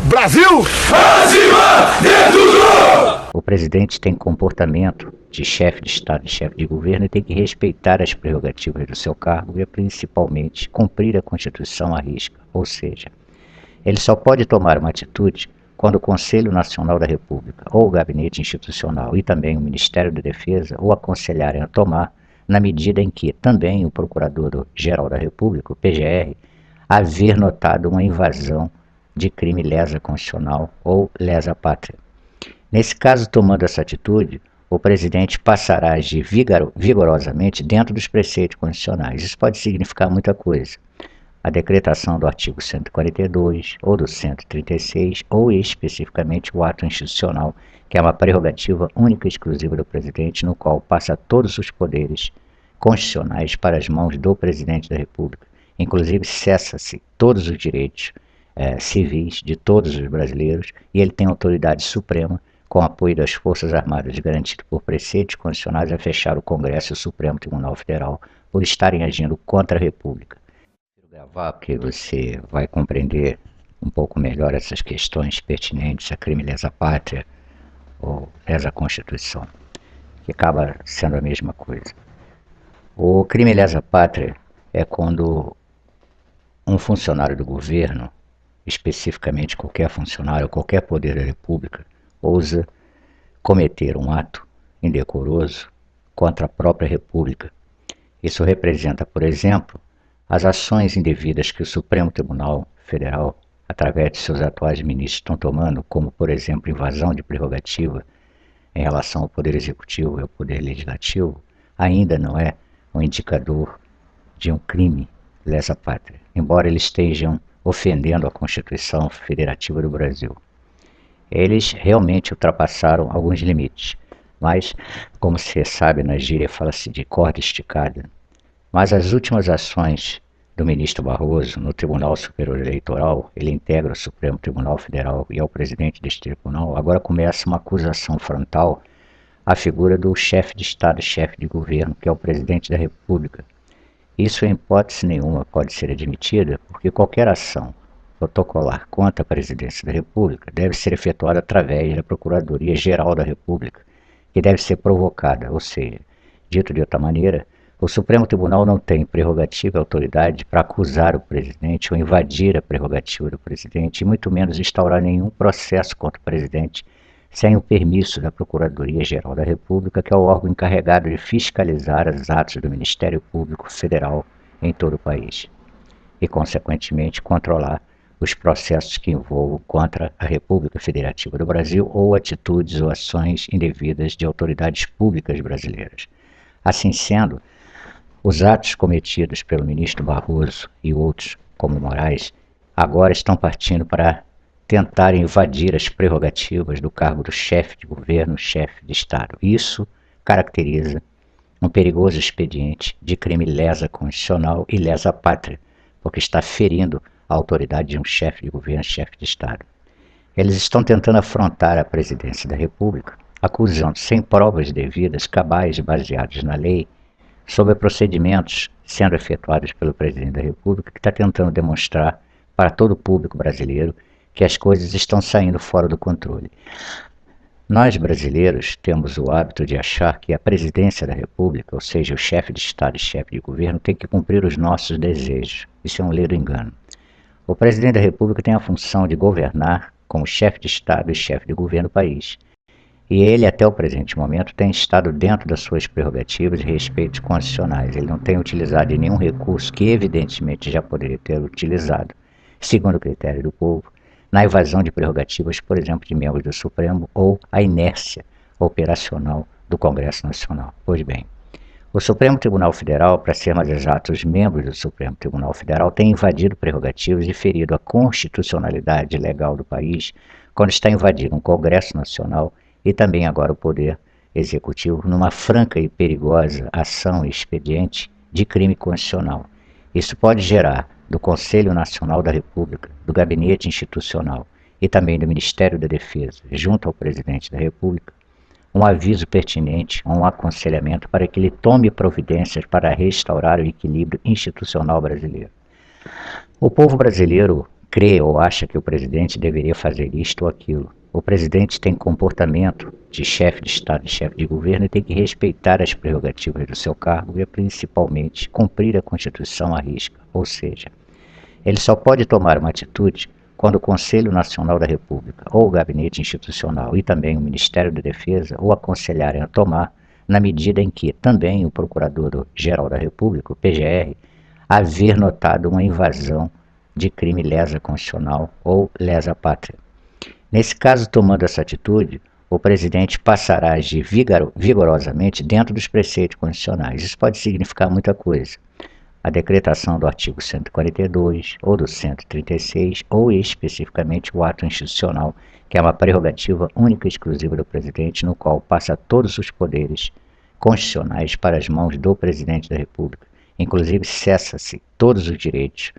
Brasil! Acima de tudo! O presidente tem comportamento de chefe de Estado e chefe de governo e tem que respeitar as prerrogativas do seu cargo e, principalmente, cumprir a Constituição à risca. Ou seja, ele só pode tomar uma atitude quando o Conselho Nacional da República, ou o Gabinete Institucional e também o Ministério da Defesa o aconselharem a tomar, na medida em que também o Procurador-Geral da República, o PGR, haver notado uma invasão de crime lesa constitucional ou lesa pátria. Nesse caso, tomando essa atitude, o presidente passará a agir vigorosamente dentro dos preceitos constitucionais. Isso pode significar muita coisa. A decretação do artigo 142 ou do 136, ou especificamente o ato institucional, que é uma prerrogativa única e exclusiva do presidente, no qual passa todos os poderes constitucionais para as mãos do presidente da República. Inclusive, cessa-se todos os direitos civis de todos os brasileiros e ele tem autoridade suprema, com apoio das Forças Armadas, garantido por preceitos constitucionais, a fechar o Congresso e o Supremo Tribunal Federal por estarem agindo contra a República. Vou gravar porque você vai compreender um pouco melhor essas questões pertinentes a crime lesa pátria ou lesa Constituição, que acaba sendo a mesma coisa. O crime lesa pátria é quando um funcionário do governo, especificamente qualquer funcionário, qualquer poder da República, ousa cometer um ato indecoroso contra a própria República. Isso representa, por exemplo, as ações indevidas que o Supremo Tribunal Federal, através de seus atuais ministros, estão tomando, como, por exemplo, invasão de prerrogativa em relação ao Poder Executivo e ao Poder Legislativo, ainda não é um indicador de um crime lesa pátria, embora eles estejam ofendendo a Constituição Federativa do Brasil. Eles realmente ultrapassaram alguns limites, mas, como você sabe, na gíria fala-se de corda esticada. Mas as últimas ações do ministro Barroso no Tribunal Superior Eleitoral, ele integra o Supremo Tribunal Federal e é o presidente deste tribunal, agora começa uma acusação frontal à figura do chefe de Estado e chefe de governo, que é o presidente da República. Isso, em hipótese nenhuma, pode ser admitida, porque qualquer ação protocolar contra a presidência da República deve ser efetuada através da Procuradoria-Geral da República, que deve ser provocada, ou seja, dito de outra maneira, o Supremo Tribunal não tem prerrogativa e autoridade para acusar o presidente ou invadir a prerrogativa do presidente, e muito menos instaurar nenhum processo contra o presidente sem o permisso da Procuradoria-Geral da República, que é o órgão encarregado de fiscalizar os atos do Ministério Público Federal em todo o país e, consequentemente, controlar os processos que envolvam contra a República Federativa do Brasil ou atitudes ou ações indevidas de autoridades públicas brasileiras. Assim sendo, os atos cometidos pelo ministro Barroso e outros, como Moraes, agora estão partindo para tentar invadir as prerrogativas do cargo do chefe de governo, chefe de Estado. Isso caracteriza um perigoso expediente de crime lesa constitucional e lesa pátria, porque está ferindo a autoridade de um chefe de governo, chefe de Estado. Eles estão tentando afrontar a presidência da República, acusando sem provas devidas, cabais e baseados na lei, sobre procedimentos sendo efetuados pelo presidente da República, que está tentando demonstrar para todo o público brasileiro que as coisas estão saindo fora do controle. Nós, brasileiros, temos o hábito de achar que a presidência da República, ou seja, o chefe de Estado e chefe de governo, tem que cumprir os nossos desejos. Isso é um ledo engano. O presidente da República tem a função de governar como chefe de Estado e chefe de governo do país. E ele, até o presente momento, tem estado dentro das suas prerrogativas e respeitos constitucionais. Ele não tem utilizado nenhum recurso que, evidentemente, já poderia ter utilizado, segundo o critério do povo, na invasão de prerrogativas, por exemplo, de membros do Supremo ou a inércia operacional do Congresso Nacional. Pois bem, o Supremo Tribunal Federal, para ser mais exato, os membros do Supremo Tribunal Federal têm invadido prerrogativas e ferido a constitucionalidade legal do país quando está invadindo um Congresso Nacional e também agora o Poder Executivo numa franca e perigosa ação e expediente de crime constitucional. Isso pode gerar do Conselho Nacional da República, do Gabinete Institucional e também do Ministério da Defesa, junto ao Presidente da República, um aviso pertinente, um aconselhamento para que ele tome providências para restaurar o equilíbrio institucional brasileiro. O povo brasileiro crê ou acha que o presidente deveria fazer isto ou aquilo. O presidente tem comportamento de chefe de Estado e chefe de governo e tem que respeitar as prerrogativas do seu cargo e, principalmente, cumprir a Constituição à risca. Ou seja, ele só pode tomar uma atitude quando o Conselho Nacional da República ou o Gabinete Institucional e também o Ministério da Defesa o aconselharem a tomar, na medida em que também o Procurador-Geral da República, o PGR, haver notado uma invasão de crime lesa constitucional ou lesa pátria. Nesse caso, tomando essa atitude, o presidente passará a agir vigorosamente dentro dos preceitos constitucionais. Isso pode significar muita coisa. A decretação do artigo 142 ou do 136, ou especificamente o ato institucional, que é uma prerrogativa única e exclusiva do presidente, no qual passa todos os poderes constitucionais para as mãos do presidente da República. Inclusive, cessa-se todos os direitos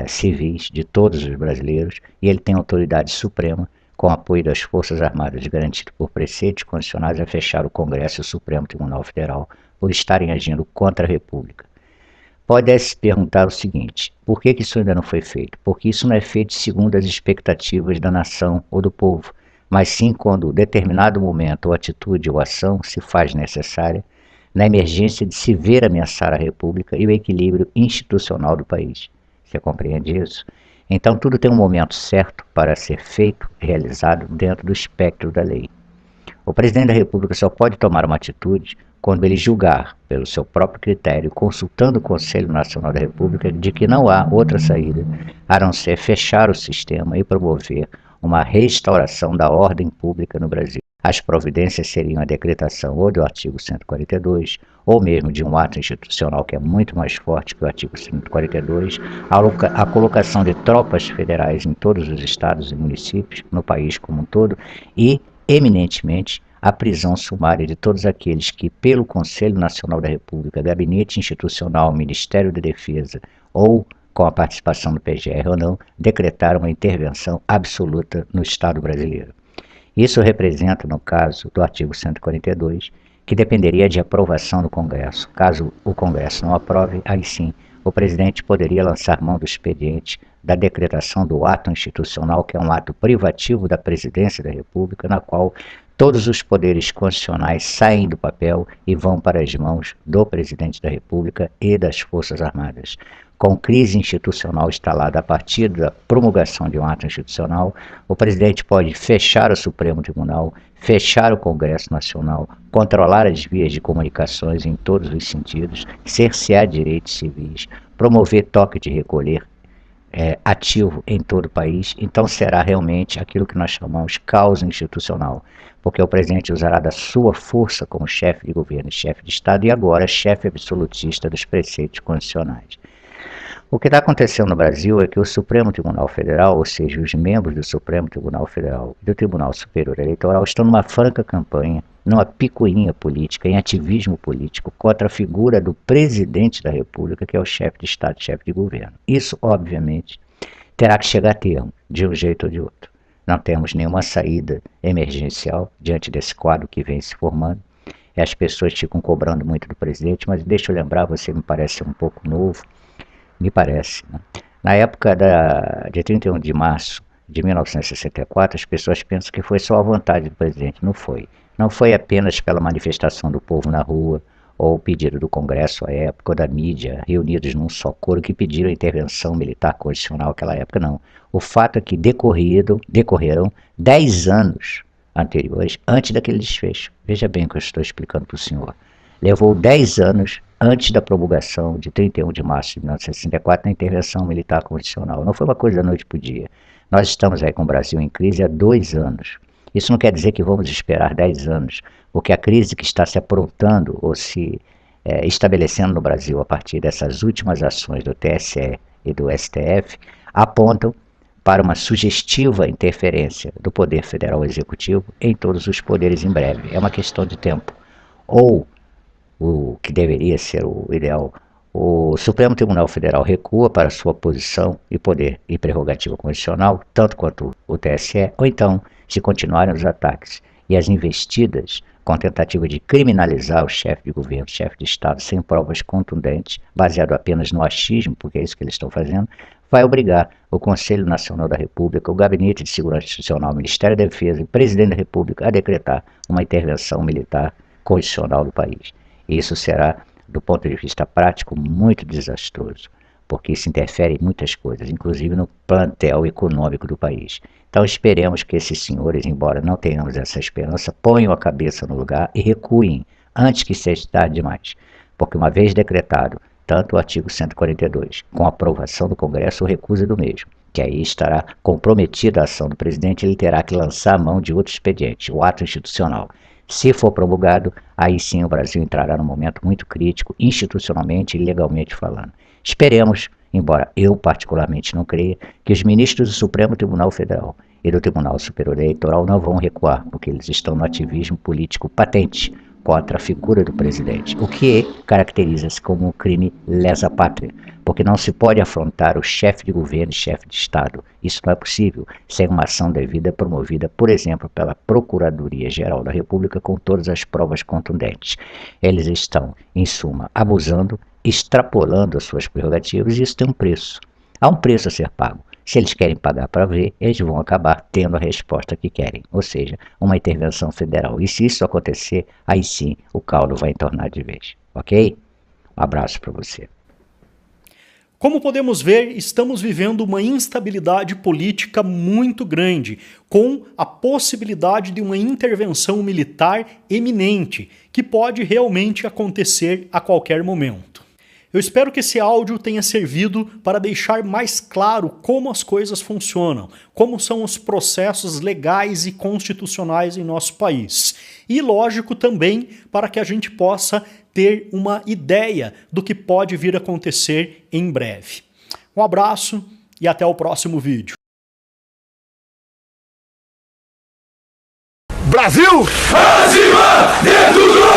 civis de todos os brasileiros e ele tem autoridade suprema, com apoio das Forças Armadas, garantido por preceitos constitucionais, a fechar o Congresso e o Supremo Tribunal Federal por estarem agindo contra a República. Pode se perguntar o seguinte: por que isso ainda não foi feito? Porque isso não é feito segundo as expectativas da nação ou do povo, mas sim quando determinado momento ou atitude ou ação se faz necessária na emergência de se ver ameaçar a República e o equilíbrio institucional do país. Você compreende isso? Então tudo tem um momento certo para ser feito, realizado dentro do espectro da lei. O presidente da República só pode tomar uma atitude quando ele julgar, pelo seu próprio critério, consultando o Conselho Nacional da República, de que não há outra saída a não ser fechar o sistema e promover uma restauração da ordem pública no Brasil. As providências seriam a decretação ou do artigo 142, ou mesmo de um ato institucional que é muito mais forte que o artigo 142, a colocação de tropas federais em todos os estados e municípios, no país como um todo, e, eminentemente, a prisão sumária de todos aqueles que, pelo Conselho Nacional da República, Gabinete Institucional, Ministério da Defesa ou com a participação do PGR ou não, decretaram uma intervenção absoluta no Estado brasileiro. Isso representa, no caso do artigo 142, que dependeria de aprovação do Congresso. Caso o Congresso não aprove, aí sim, o presidente poderia lançar mão do expediente da decretação do ato institucional, que é um ato privativo da Presidência da República, na qual todos os poderes constitucionais saem do papel e vão para as mãos do Presidente da República e das Forças Armadas. Com crise institucional instalada a partir da promulgação de um ato institucional, o presidente pode fechar o Supremo Tribunal, fechar o Congresso Nacional, controlar as vias de comunicações em todos os sentidos, cercear direitos civis, promover toque de recolher ativo em todo o país. Então será realmente aquilo que nós chamamos caos institucional, porque o presidente usará da sua força como chefe de governo e chefe de Estado e agora chefe absolutista dos preceitos constitucionais. O que está acontecendo no Brasil é que o Supremo Tribunal Federal, ou seja, os membros do Supremo Tribunal Federal e do Tribunal Superior Eleitoral, estão numa franca campanha, numa picuinha política, em ativismo político, contra a figura do presidente da República, que é o chefe de Estado e chefe de governo. Isso, obviamente, terá que chegar a termo, de um jeito ou de outro. Não temos nenhuma saída emergencial diante desse quadro que vem se formando. As pessoas ficam cobrando muito do presidente, mas deixa eu lembrar, você me parece um pouco novo, me parece, né? Na época de 31 de março de 1964, as pessoas pensam que foi só a vontade do presidente. Não foi. Não foi apenas pela manifestação do povo na rua, ou o pedido do Congresso à época, ou da mídia, reunidos num só coro, que pediram a intervenção militar constitucional naquela época, não. O fato é que decorreram 10 anos anteriores, antes daquele desfecho. Veja bem o que eu estou explicando para o senhor. Levou 10 anos antes da promulgação de 31 de março de 1964 na intervenção militar constitucional. Não foi uma coisa da noite para o dia. Nós estamos aí com o Brasil em crise há 2 anos. Isso não quer dizer que vamos esperar 10 anos, porque a crise que está se aprontando ou se estabelecendo no Brasil a partir dessas últimas ações do TSE e do STF apontam para uma sugestiva interferência do Poder Federal Executivo em todos os poderes em breve. É uma questão de tempo. Ou o que deveria ser o ideal, o Supremo Tribunal Federal recua para sua posição e poder e prerrogativa constitucional, tanto quanto o TSE, ou então, se continuarem os ataques e as investidas com tentativa de criminalizar o chefe de governo, chefe de Estado, sem provas contundentes, baseado apenas no achismo, porque é isso que eles estão fazendo, vai obrigar o Conselho Nacional da República, o Gabinete de Segurança Institucional, o Ministério da Defesa e o Presidente da República a decretar uma intervenção militar constitucional do país. Isso será, do ponto de vista prático, muito desastroso, porque isso interfere em muitas coisas, inclusive no plantel econômico do país. Então esperemos que esses senhores, embora não tenhamos essa esperança, ponham a cabeça no lugar e recuem antes que seja tarde demais, porque uma vez decretado tanto o artigo 142, com a aprovação do Congresso ou recusa do mesmo, que aí estará comprometida a ação do presidente, ele terá que lançar a mão de outro expediente, o ato institucional. Se for promulgado, aí sim o Brasil entrará num momento muito crítico, institucionalmente e legalmente falando. Esperemos, embora eu particularmente não creia, que os ministros do Supremo Tribunal Federal e do Tribunal Superior Eleitoral não vão recuar, porque eles estão no ativismo político patente contra a figura do presidente, o que caracteriza-se como um crime lesa pátria, porque não se pode afrontar o chefe de governo e chefe de Estado. Isso não é possível sem uma ação devida promovida, por exemplo, pela Procuradoria-Geral da República com todas as provas contundentes. Eles estão, em suma, abusando, extrapolando as suas prerrogativas e isso tem um preço. Há um preço a ser pago. Se eles querem pagar para ver, eles vão acabar tendo a resposta que querem, ou seja, uma intervenção federal. E se isso acontecer, aí sim o caldo vai entornar de vez. Ok? Um abraço para você. Como podemos ver, estamos vivendo uma instabilidade política muito grande, com a possibilidade de uma intervenção militar eminente, que pode realmente acontecer a qualquer momento. Eu espero que esse áudio tenha servido para deixar mais claro como as coisas funcionam, como são os processos legais e constitucionais em nosso país. E, lógico, também para que a gente possa ter uma ideia do que pode vir a acontecer em breve. Um abraço e até o próximo vídeo. Brasil! Acima de tudo!